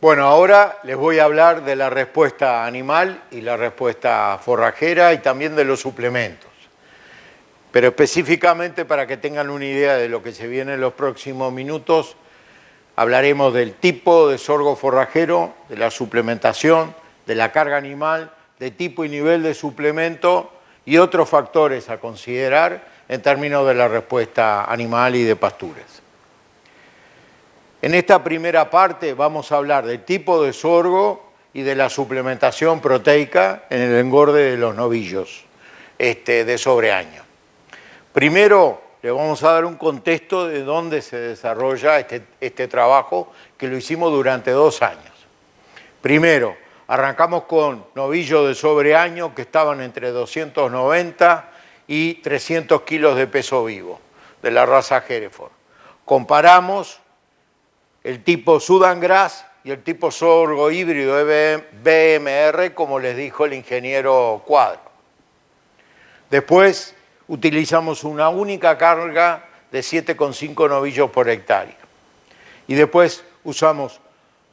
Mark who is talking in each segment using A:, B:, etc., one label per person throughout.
A: Bueno, ahora les voy a hablar de la respuesta animal y la respuesta forrajera y también de los suplementos. Pero específicamente para que tengan una idea de lo que se viene en los próximos minutos, hablaremos del tipo de sorgo forrajero, de la suplementación, de la carga animal, de tipo y nivel de suplemento y otros factores a considerar en términos de la respuesta animal y de pasturas. En esta primera parte vamos a hablar del tipo de sorgo y de la suplementación proteica en el engorde de los novillos de sobreaño. Primero, le vamos a dar un contexto de dónde se desarrolla este trabajo, que lo hicimos durante 2 años. Primero, arrancamos con novillos de sobreaño que estaban entre 290 y 300 kilos de peso vivo, de la raza Hereford. Comparamos el tipo Sudan Grass y el tipo sorgo híbrido BMR, como les dijo el ingeniero Cuadro. Después utilizamos una única carga de 7,5 novillos por hectárea. Y después usamos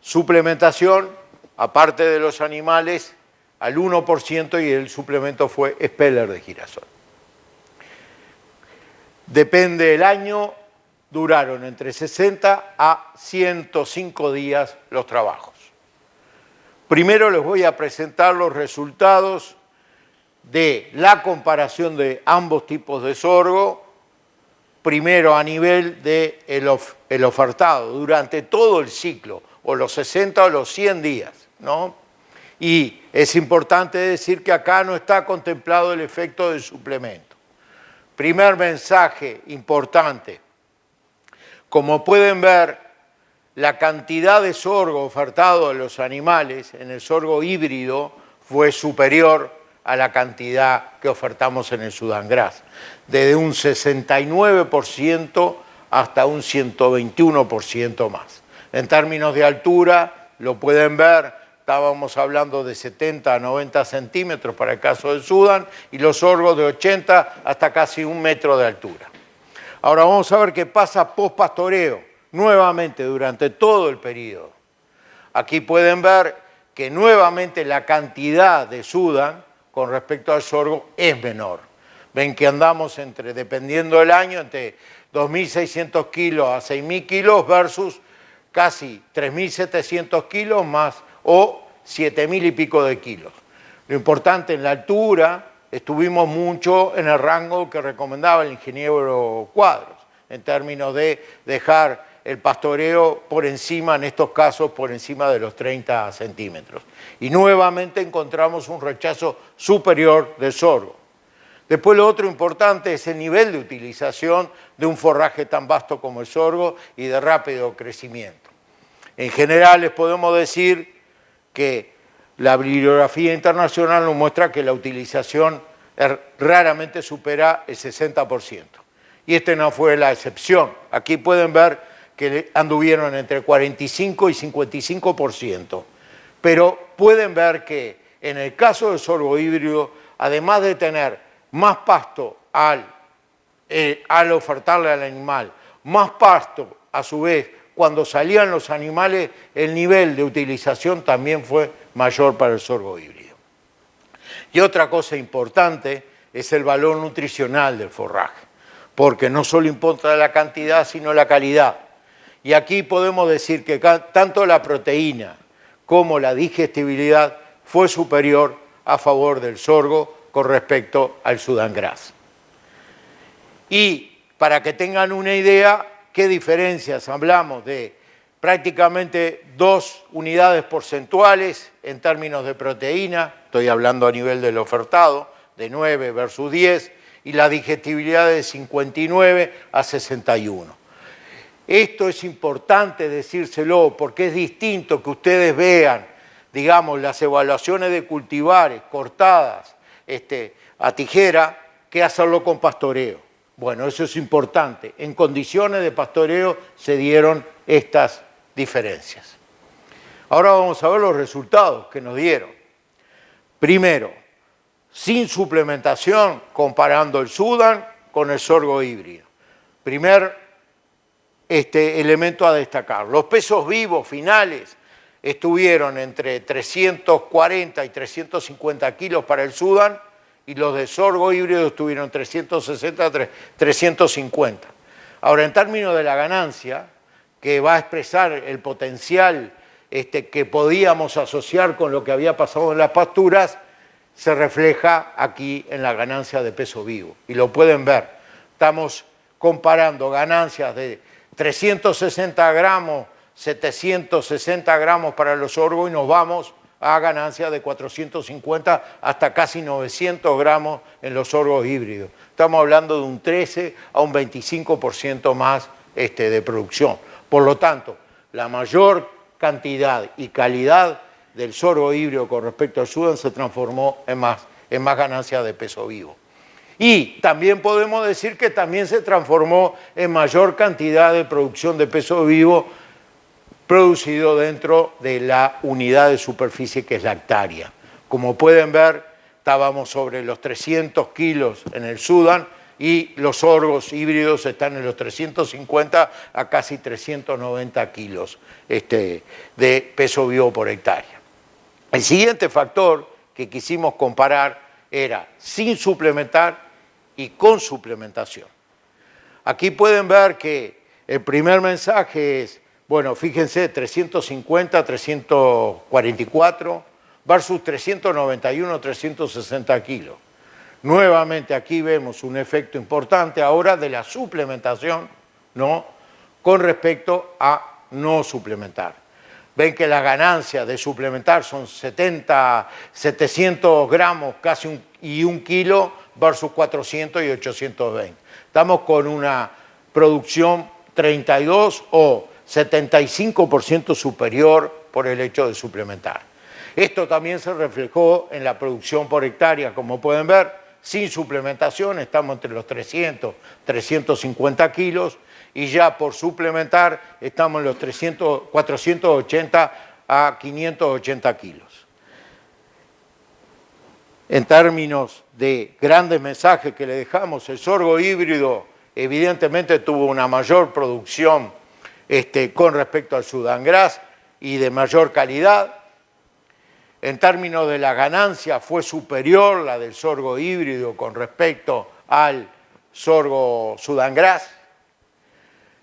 A: suplementación, aparte de los animales, al 1% y el suplemento fue Speller de girasol. Depende del año, duraron entre 60 a 105 días los trabajos. Primero les voy a presentar los resultados de la comparación de ambos tipos de sorgo, primero a nivel del ofertado, durante todo el ciclo, o los 60 o los 100 días, ¿no? Y es importante decir que acá no está contemplado el efecto del suplemento. Primer mensaje importante. Como pueden ver, la cantidad de sorgo ofertado a los animales en el sorgo híbrido fue superior a la cantidad que ofertamos en el Sudan Grass, desde un 69% hasta un 121% más. En términos de altura, lo pueden ver, estábamos hablando de 70 a 90 centímetros para el caso del Sudán y los sorgos de 80 hasta casi 1 metro de altura. Ahora vamos a ver qué pasa post-pastoreo, nuevamente durante todo el periodo. Aquí pueden ver que nuevamente la cantidad de Sudán con respecto al sorgo es menor. Ven que andamos dependiendo del año, entre 2.600 kilos a 6.000 kilos versus casi 3.700 kilos más o 7.000 y pico de kilos. Lo importante en la altura, estuvimos mucho en el rango que recomendaba el ingeniero Cuadros, en términos de dejar el pastoreo por encima, en estos casos, por encima de los 30 centímetros. Y nuevamente encontramos un rechazo superior del sorgo. Después lo otro importante es el nivel de utilización de un forraje tan vasto como el sorgo y de rápido crecimiento. En general les podemos decir que la bibliografía internacional nos muestra que la utilización raramente supera el 60%. Y no fue la excepción. Aquí pueden ver que anduvieron entre 45 y 55%. Pero pueden ver que en el caso del sorgo híbrido, además de tener más pasto al ofertarle al animal, más pasto a su vez cuando salían los animales, el nivel de utilización también fue mayor para el sorgo híbrido. Y otra cosa importante es el valor nutricional del forraje, porque no solo importa la cantidad, sino la calidad. Y aquí podemos decir que tanto la proteína como la digestibilidad fue superior a favor del sorgo con respecto al Sudan Grass. Y para que tengan una idea, ¿qué diferencias? Hablamos de prácticamente 2 unidades porcentuales en términos de proteína, estoy hablando a nivel del ofertado, de 9 versus 10, y la digestibilidad de 59 a 61. Esto es importante decírselo porque es distinto que ustedes vean, digamos, las evaluaciones de cultivares cortadas a tijera que hacerlo con pastoreo. Bueno, eso es importante. En condiciones de pastoreo se dieron estas diferencias. Ahora vamos a ver los resultados que nos dieron. Primero, sin suplementación, comparando el Sudán con el sorgo híbrido. Primer elemento a destacar. Los pesos vivos finales estuvieron entre 340 y 350 kilos para el Sudán y los de sorgo híbrido estuvieron 360 a 350. Ahora, en términos de la ganancia, que va a expresar el potencial que podíamos asociar con lo que había pasado en las pasturas, se refleja aquí en la ganancia de peso vivo. Y lo pueden ver. Estamos comparando ganancias de 360 gramos, 760 gramos para los sorgos y nos vamos a ganancias de 450 hasta casi 900 gramos en los sorgos híbridos. Estamos hablando de un 13 a un 25% más de producción. Por lo tanto, la mayor cantidad y calidad del sorgo híbrido con respecto al Sudán se transformó en más ganancias de peso vivo. Y también podemos decir que también se transformó en mayor cantidad de producción de peso vivo producido dentro de la unidad de superficie que es la hectárea. Como pueden ver, estábamos sobre los 300 kilos en el Sudán y los sorgos híbridos están en los 350 a casi 390 kilos de peso vivo por hectárea. El siguiente factor que quisimos comparar era sin suplementar y con suplementación. Aquí pueden ver que el primer mensaje es, bueno, fíjense, 350, 344 versus 391, 360 kilos. Nuevamente aquí vemos un efecto importante ahora de la suplementación, ¿no?, con respecto a no suplementar. Ven que las ganancias de suplementar son 700 gramos casi y un kilo versus 400 y 820. Estamos con una producción 32 o 75% superior por el hecho de suplementar. Esto también se reflejó en la producción por hectárea, como pueden ver, sin suplementación estamos entre los 300, 350 kilos y ya por suplementar estamos en los 480 a 580 kilos. En términos de grandes mensajes que le dejamos, el sorgo híbrido evidentemente tuvo una mayor producción con respecto al Sudán Gras y de mayor calidad. En términos de la ganancia fue superior la del sorgo híbrido con respecto al sorgo Sudán Gras.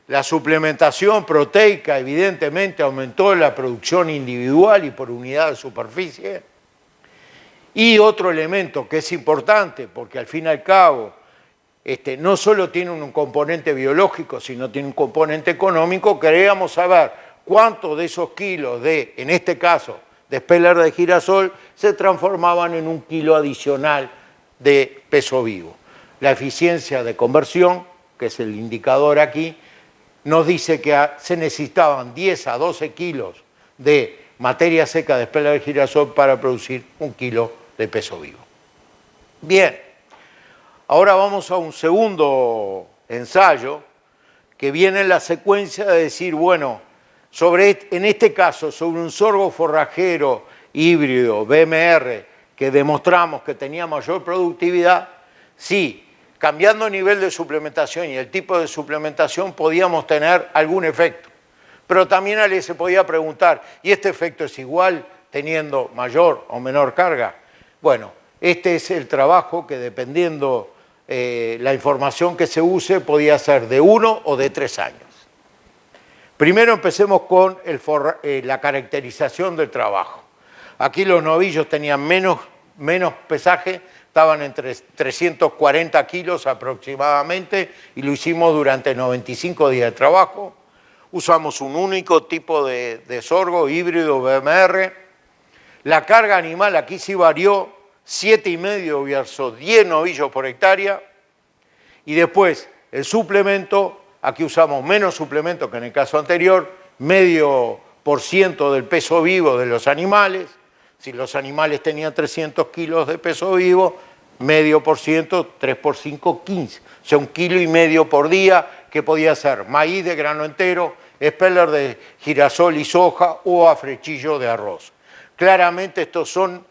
A: La suplementación proteica evidentemente aumentó la producción individual y por unidad de superficie. Y otro elemento que es importante, porque al fin y al cabo no solo tiene un componente biológico, sino tiene un componente económico, queríamos saber cuántos de esos kilos de, en este caso, de speller de girasol, se transformaban en un kilo adicional de peso vivo. La eficiencia de conversión, que es el indicador aquí, nos dice que se necesitaban 10 a 12 kilos de materia seca de speller de girasol para producir un kilo de peso vivo. Bien, ahora vamos a un segundo ensayo que viene en la secuencia de decir, bueno, en este caso, sobre un sorgo forrajero híbrido, BMR, que demostramos que tenía mayor productividad, sí, cambiando el nivel de suplementación y el tipo de suplementación podíamos tener algún efecto. Pero también alguien se podía preguntar, ¿y este efecto es igual teniendo mayor o menor carga? Bueno, este es el trabajo que dependiendo la información que se use podía ser de 1 o de 3 años. Primero empecemos con la caracterización del trabajo. Aquí los novillos tenían menos pesaje, estaban entre 340 kilos aproximadamente y lo hicimos durante 95 días de trabajo. Usamos un único tipo de sorgo híbrido BMR. La carga animal aquí sí varió, 7,5 versus 10 novillos por hectárea. Y después el suplemento. Aquí usamos menos suplemento que en el caso anterior, 0,5% del peso vivo de los animales. Si los animales tenían 300 kilos de peso vivo, 0,5%, 3 por 5, 15. O sea, 1,5 kg por día, que podía ser maíz de grano entero, speller de girasol y soja o afrechillo de arroz. Claramente estos son,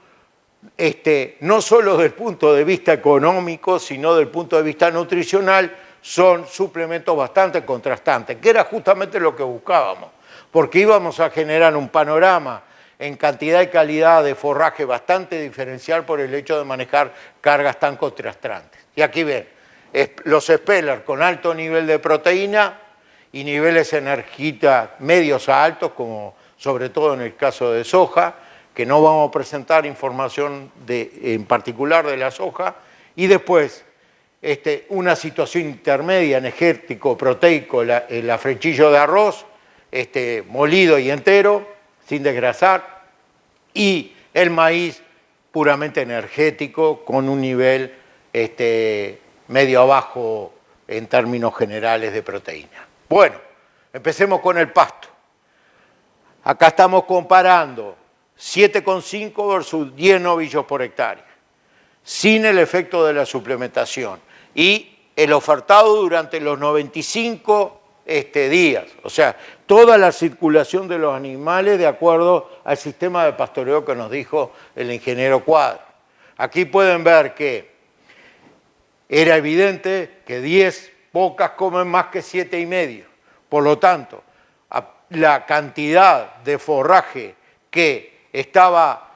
A: no solo desde el punto de vista económico, sino desde el punto de vista nutricional, son suplementos bastante contrastantes, que era justamente lo que buscábamos. porque íbamos a generar un panorama en cantidad y calidad de forraje bastante diferencial por el hecho de manejar cargas tan contrastantes. Y aquí ven, los Speller con alto nivel de proteína y niveles energía medios a altos, como sobre todo en el caso de soja, que no vamos a presentar información en particular de la soja, y después una situación intermedia energético, proteico, el afrechillo de arroz, molido y entero, sin desgrasar, y el maíz puramente energético, con un nivel medio a bajo en términos generales de proteína. Bueno, empecemos con el pasto. Acá estamos comparando 7,5 versus 10 novillos por hectárea, sin el efecto de la suplementación, y el ofertado durante los 95 días, o sea, toda la circulación de los animales de acuerdo al sistema de pastoreo que nos dijo el ingeniero Cuadro. Aquí pueden ver que era evidente que 10 bocas comen más que 7,5. Por lo tanto, la cantidad de forraje que estaba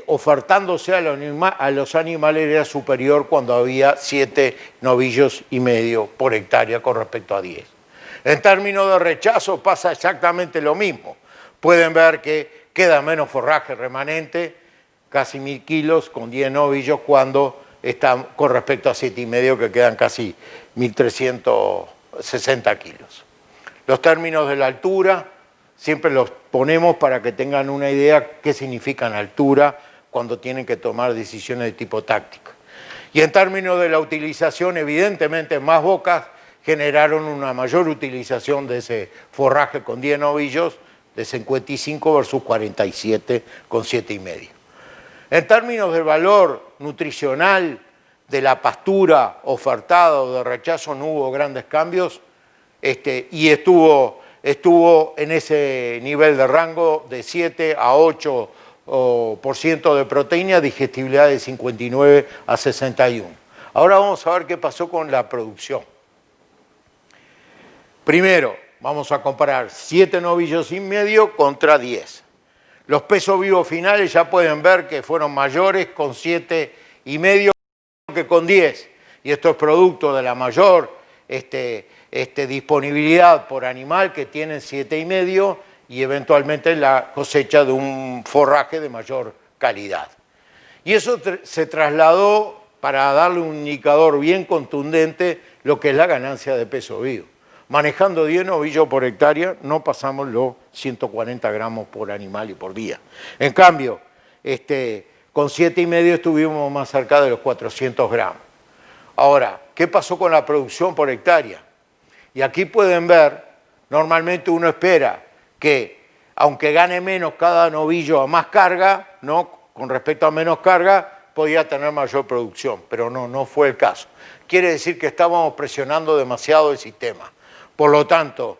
A: ofertándose a los animales era superior cuando había 7 novillos y medio por hectárea con respecto a 10. En términos de rechazo pasa exactamente lo mismo. Pueden ver que queda menos forraje remanente, casi 1.000 kilos con 10 novillos, cuando están con respecto a 7,5 que quedan casi 1.360 kilos. Los términos de la altura siempre los ponemos para que tengan una idea qué significan altura cuando tienen que tomar decisiones de tipo táctica. Y en términos de la utilización, evidentemente más bocas generaron una mayor utilización de ese forraje con 10 novillos, de 55 versus 47 con 7,5. En términos del valor nutricional de la pastura ofertada o de rechazo no hubo grandes cambios, y estuvo en ese nivel de rango de 7 a 8% de proteína, digestibilidad de 59 a 61. Ahora vamos a ver qué pasó con la producción. Primero, vamos a comparar 7 novillos y medio contra 10. Los pesos vivos finales ya pueden ver que fueron mayores con 7,5 que con 10. Y esto es producto de la mayor disponibilidad por animal que tienen 7,5 y eventualmente la cosecha de un forraje de mayor calidad. Y eso se trasladó para darle un indicador bien contundente lo que es la ganancia de peso vivo. Manejando 10 novillos por hectárea no pasamos los 140 gramos por animal y por día. En cambio, con 7,5 estuvimos más cerca de los 400 gramos. Ahora, ¿qué pasó con la producción por hectárea? Y aquí pueden ver, normalmente uno espera que, aunque gane menos cada novillo a más carga, ¿no? Con respecto a menos carga, podía tener mayor producción, pero no fue el caso. Quiere decir que estábamos presionando demasiado el sistema. Por lo tanto,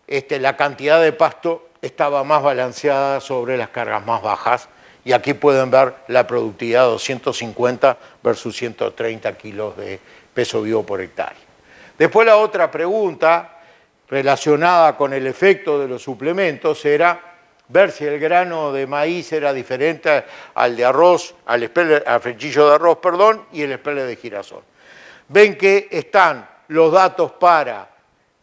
A: la cantidad de pasto estaba más balanceada sobre las cargas más bajas, y aquí pueden ver la productividad de 250 versus 130 kilos de peso vivo por hectárea. Después la otra pregunta relacionada con el efecto de los suplementos era ver si el grano de maíz era diferente al de arroz, al frechillo de arroz, y el speller de girasol. Ven que están los datos para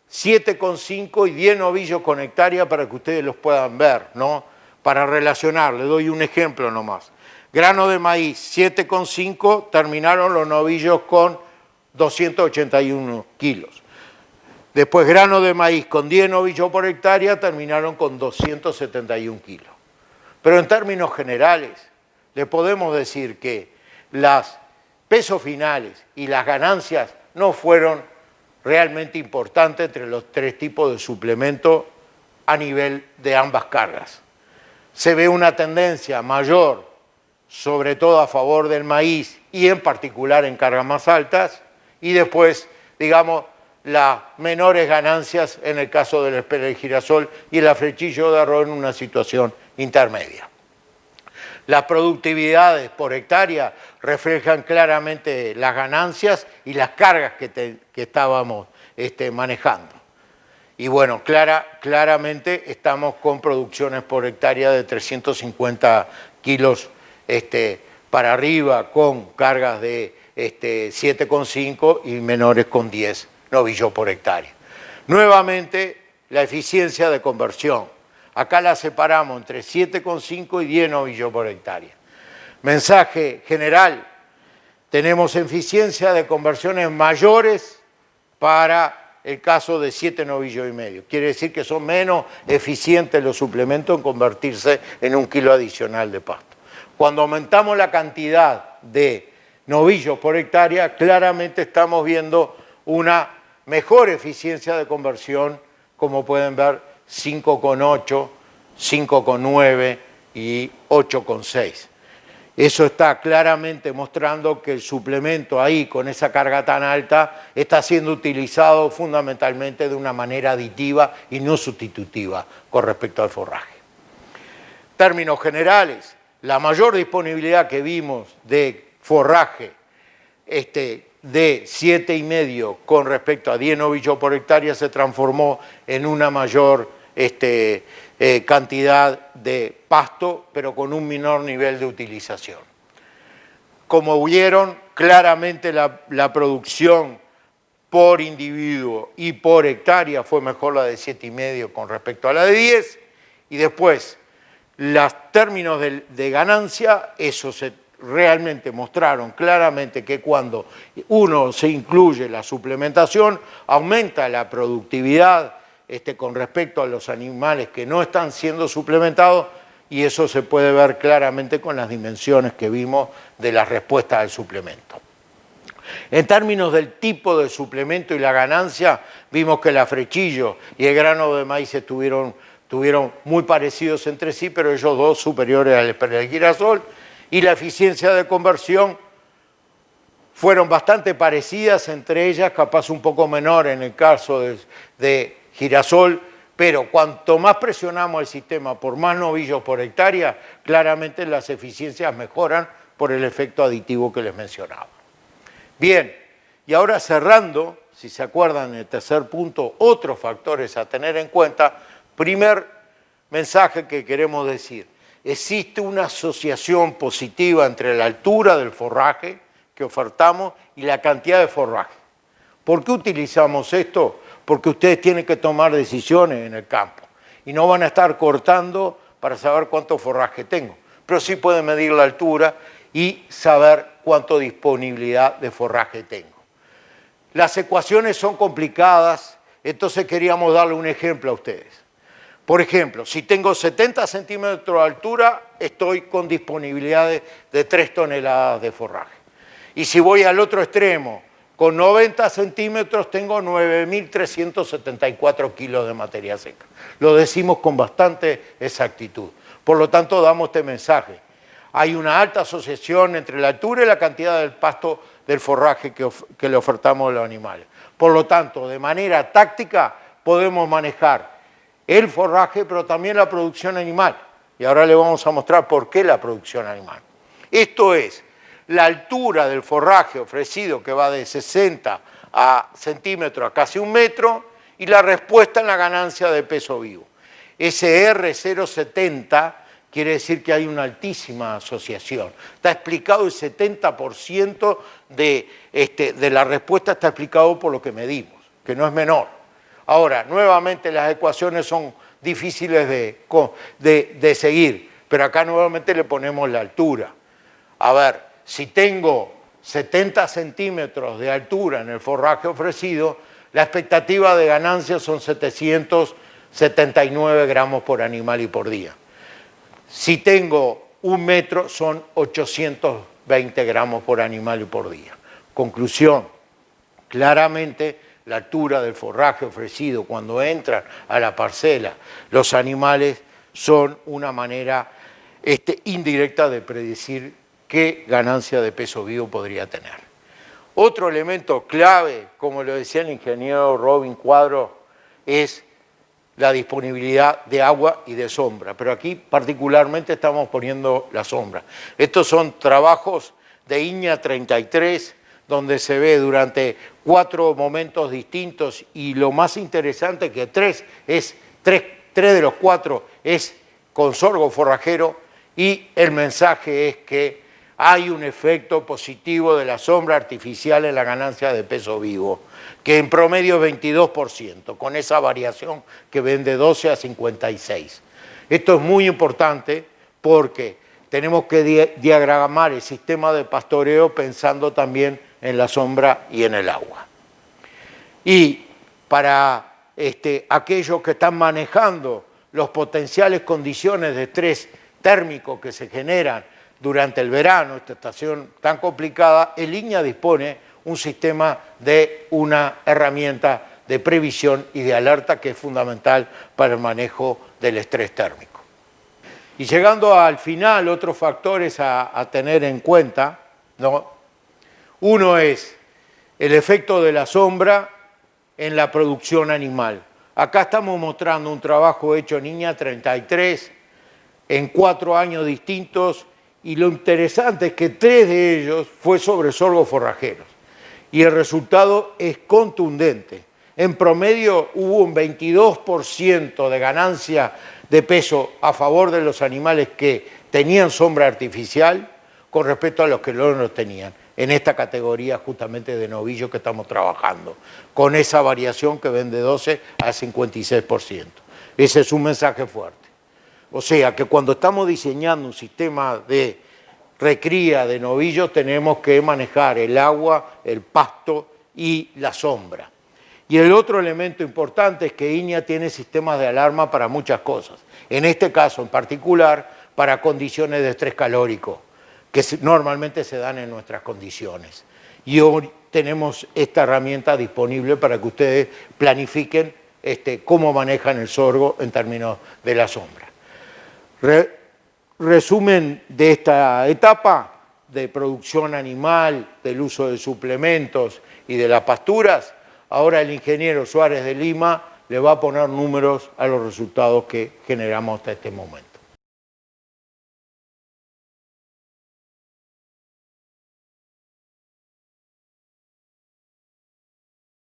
A: 7,5 y 10 novillos con hectárea para que ustedes los puedan ver, ¿no? Para relacionar, le doy un ejemplo nomás. Grano de maíz, 7,5, terminaron los novillos con 281 kilos. Después, grano de maíz con 10 novillos por hectárea, terminaron con 271 kilos. Pero en términos generales, le podemos decir que los pesos finales y las ganancias no fueron realmente importantes entre los 3 tipos de suplemento a nivel de ambas cargas. Se ve una tendencia mayor, sobre todo a favor del maíz y en particular en cargas más altas, y después, digamos, las menores ganancias en el caso del speller de girasol y el afrechillo de arroz en una situación intermedia. Las productividades por hectárea reflejan claramente las ganancias y las cargas que estábamos manejando. Y bueno, claramente estamos con producciones por hectárea de 350 kilos para arriba, con cargas de 7,5 y menores con 10 novillos por hectárea. Nuevamente, la eficiencia de conversión. Acá la separamos entre 7,5 y 10 novillos por hectárea. Mensaje general, tenemos eficiencia de conversiones mayores para el caso de 7 novillos y medio. Quiere decir que son menos eficientes los suplementos en convertirse en 1 kilo adicional de pasto. Cuando aumentamos la cantidad de novillos por hectárea, claramente estamos viendo una mejor eficiencia de conversión, como pueden ver, 5,8, 5,9 y 8,6. Eso está claramente mostrando que el suplemento ahí, con esa carga tan alta, está siendo utilizado fundamentalmente de una manera aditiva y no sustitutiva con respecto al forraje. Términos generales, la mayor disponibilidad que vimos de forraje de 7,5 con respecto a 10 novillos por hectárea se transformó en una mayor cantidad de pasto, pero con un menor nivel de utilización. Como vieron, claramente la producción por individuo y por hectárea fue mejor la de 7,5 con respecto a la de 10, y después los términos de ganancia, eso realmente mostraron claramente que cuando uno se incluye la suplementación, aumenta la productividad con respecto a los animales que no están siendo suplementados, y eso se puede ver claramente con las dimensiones que vimos de la respuesta al suplemento. En términos del tipo de suplemento y la ganancia, vimos que el afrechillo y el grano de maíz estuvieron muy parecidos entre sí, pero ellos dos superiores al girasol, y la eficiencia de conversión fueron bastante parecidas entre ellas, capaz un poco menor en el caso de girasol, pero cuanto más presionamos el sistema por más novillos por hectárea, claramente las eficiencias mejoran por el efecto aditivo que les mencionaba. Bien, y ahora cerrando, si se acuerdan en el tercer punto, otros factores a tener en cuenta. Primer mensaje que queremos decir: existe una asociación positiva entre la altura del forraje que ofertamos y la cantidad de forraje. ¿Por qué utilizamos esto? Porque ustedes tienen que tomar decisiones en el campo y no van a estar cortando para saber cuánto forraje tengo, pero sí pueden medir la altura y saber cuánto disponibilidad de forraje tengo. Las ecuaciones son complicadas, entonces queríamos darle un ejemplo a ustedes. Por ejemplo, si tengo 70 centímetros de altura, estoy con disponibilidad de 3 toneladas de forraje. Y si voy al otro extremo, con 90 centímetros tengo 9.374 kilos de materia seca. Lo decimos con bastante exactitud. Por lo tanto, damos este mensaje. Hay una alta asociación entre la altura y la cantidad del pasto del forraje que le ofertamos a los animales. Por lo tanto, de manera táctica podemos manejar el forraje, pero también la producción animal. Y ahora le vamos a mostrar por qué la producción animal. Esto es la altura del forraje ofrecido, que va de 60 centímetros a casi 1 metro, y la respuesta en la ganancia de peso vivo. Ese R0,70 quiere decir que hay una altísima asociación. Está explicado el 70% de la respuesta, está explicado por lo que medimos, que no es menor. Ahora, nuevamente las ecuaciones son difíciles de seguir, pero acá nuevamente le ponemos la altura. A ver, si tengo 70 centímetros de altura en el forraje ofrecido, la expectativa de ganancia son 779 gramos por animal y por día. Si tengo 1 metro, son 820 gramos por animal y por día. Conclusión, claramente la altura del forraje ofrecido cuando entran a la parcela los animales son una manera indirecta de predecir qué ganancia de peso vivo podría tener. Otro elemento clave, como lo decía el ingeniero Robin Cuadro, es la disponibilidad de agua y de sombra, pero aquí particularmente estamos poniendo la sombra. Estos son trabajos de INEA 33, donde se ve durante 4 momentos distintos, y lo más interesante que 3 de los 4 es con sorgo forrajero, y el mensaje es que hay un efecto positivo de la sombra artificial en la ganancia de peso vivo, que en promedio es 22%, con esa variación que ven de 12 a 56. Esto es muy importante porque tenemos que diagramar el sistema de pastoreo pensando también en la sombra y en el agua. Y para aquellos que están manejando las potenciales condiciones de estrés térmico que se generan durante el verano, esta estación tan complicada, el INEA dispone un sistema de una herramienta de previsión y de alerta que es fundamental para el manejo del estrés térmico. Y llegando al final, otros factores a tener en cuenta, ¿no? Uno es el efecto de la sombra en la producción animal. Acá estamos mostrando un trabajo hecho en INEA 33 en 4 años distintos, y lo interesante es que 3 de ellos fue sobre sorgos forrajeros. Y el resultado es contundente. En promedio hubo un 22% de ganancia de peso a favor de los animales que tenían sombra artificial con respecto a los que no lo tenían, en esta categoría justamente de novillos que estamos trabajando, con esa variación que ven de 12 a 56%. Ese es un mensaje fuerte. O sea que cuando estamos diseñando un sistema de recría de novillos tenemos que manejar el agua, el pasto y la sombra. Y el otro elemento importante es que INEA tiene sistemas de alarma para muchas cosas. En este caso en particular, para condiciones de estrés calórico, que normalmente se dan en nuestras condiciones. Y hoy tenemos esta herramienta disponible para que ustedes planifiquen cómo manejan el sorgo en términos de la sombra. Resumen de esta etapa de producción animal, del uso de suplementos y de las pasturas. Ahora el ingeniero Suárez de Lima le va a poner números a los resultados que generamos hasta este momento.